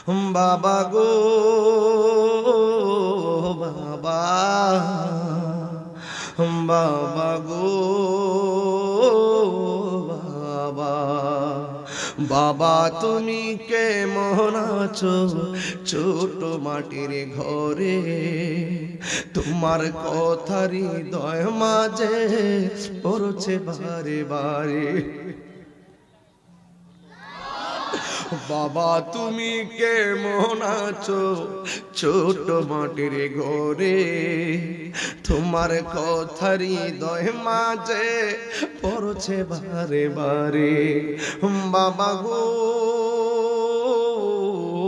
বাবা গো বাবা, বাবা গো বাবা, বাবা তুমি কেমন আছো ছোট মাটির ঘরে? তোমার কথা হৃদয় মাঝে পড়ছে বারে বারে। বাবা তুমি কেমন আছো ছোট মাটির ঘরে? তোমার কথা হৃদয় মাঝে পড়ছে বারে বারে। বাবা গো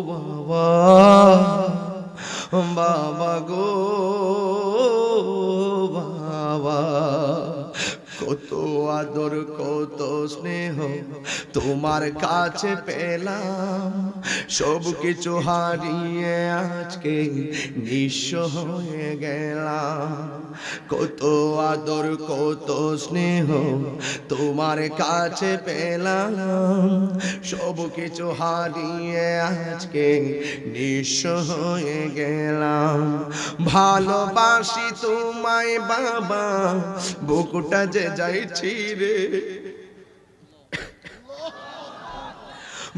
বাবা, বাবা গো বাবা, কত আদর কত স্নেহ তোমার কাছে পেলাম, সব কিছু হারিয়ে আজকে নিঃস্ব হয়ে গেলাম। কত আদর কত স্নেহ তোমার কাছে পেলাম, সব কিছু হারিয়ে আজকে নিঃস্ব হয়ে গেলাম। ভালোবাসি তোমায় বাবা, বুকটা যে যাইছি রে।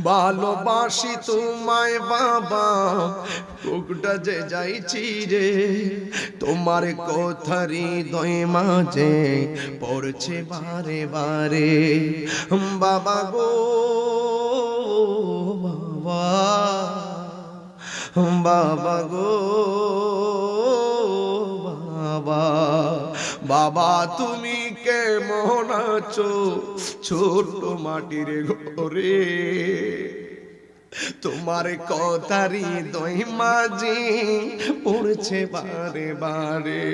ভালোবাসি তোমায় বাবা, বুকটা যে যাইছি রে। তোমার কথা হৃদয় মাঝে পড়ছে বারে বারে। বাবা গো বাবা, বাবা গো বাবা, বাবা তুমি কেমন আছো ছোট মাটির ঘরে? তোমার কথা হৃদয় মাঝে পড়ছে বারে বারে।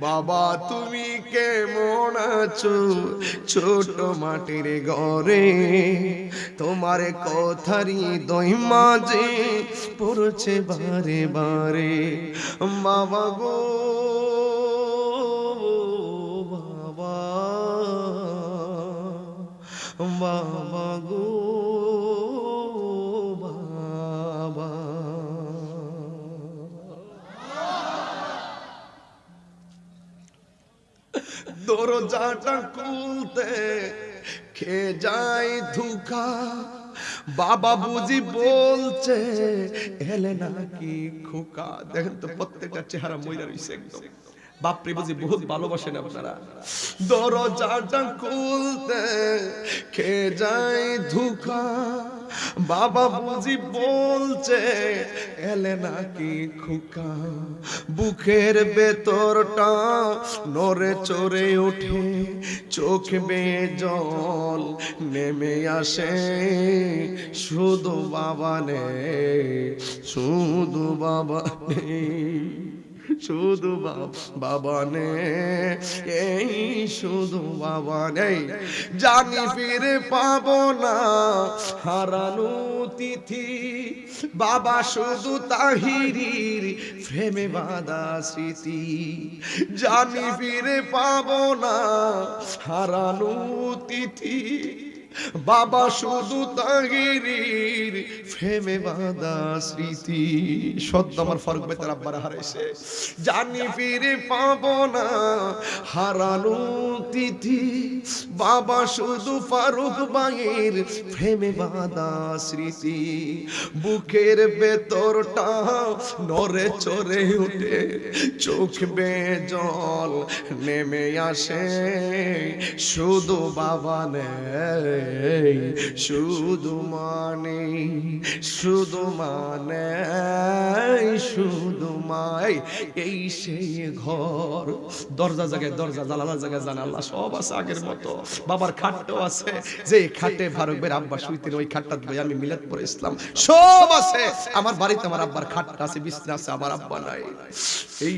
বাবা তুমি কেমন আছো ছোট মাটির ঘরে? তোমার কথা হৃদয় মাঝে পড়ছে বারে বারে। বাবা গো বাবা, বাবা গো বাবা। দরজাটা খুলতে খেয়ে যায় ধোঁকা, বাবা বুঝি বলছে এলে নাকি খোকা। দেখেন তো প্রত্যেকটা চেহারা মইরা রইছে একদম। বাপরে বুঝি বহুত ভালোবাসেন আপনারা। দরজাটা খুলতে খেয়ে যায় ধোঁকা, বাবা বুঝি বলছে এলে নাকি খোকা। বুকের ভেতরটা নড়ে চড়ে ওঠে, চোখ বেয়ে জল নেমে আসে। শুধু বাবা নেই, শুধু বাবা নেই, শুধু বাবা নেই, এই শুধু বাবা নেই। জানি ফিরে পাবো না হারানো তিথি, বাবা শুধু তাহিরির প্রেমে বাঁধা স্মৃতি। জানি ফিরে পাবো না হারানো তিথি, বাবা শুধু তাহিরির প্রেমে বাঁধা স্মৃতি। সত্য আমার ফারুক ভাই তার আব্বারা হারাইছে। জানি ফিরে পাবো না হারানো তিথি, বাবা শুধু ফারুক ভাইয়ের প্রেমে বাঁধা স্মৃতি। বুকের ভেতরটা নড়ে চড়ে উঠে, চোখ বেয়ে জল নেমে আসে। শুধু বাবা নেই, শুধু মানে, শুধু মানে, শুধু মাই। এই সেই ঘর, দরজা জায়গায় দরজা, জানালা জায়গায় জানালা, সব আছে আগের মতো। বাবার খাটও আছে, যে খাটে ফারুক ভাইয়ের আব্বা শুইতেন ওই খাটটা দিয়ে আমি মিলাদ পড়ে ইসলাম সব আছে। আমার বাড়িতে আমার আব্বার খাটটা আছে, বিছনা আছে, আমার আব্বা নাই। এই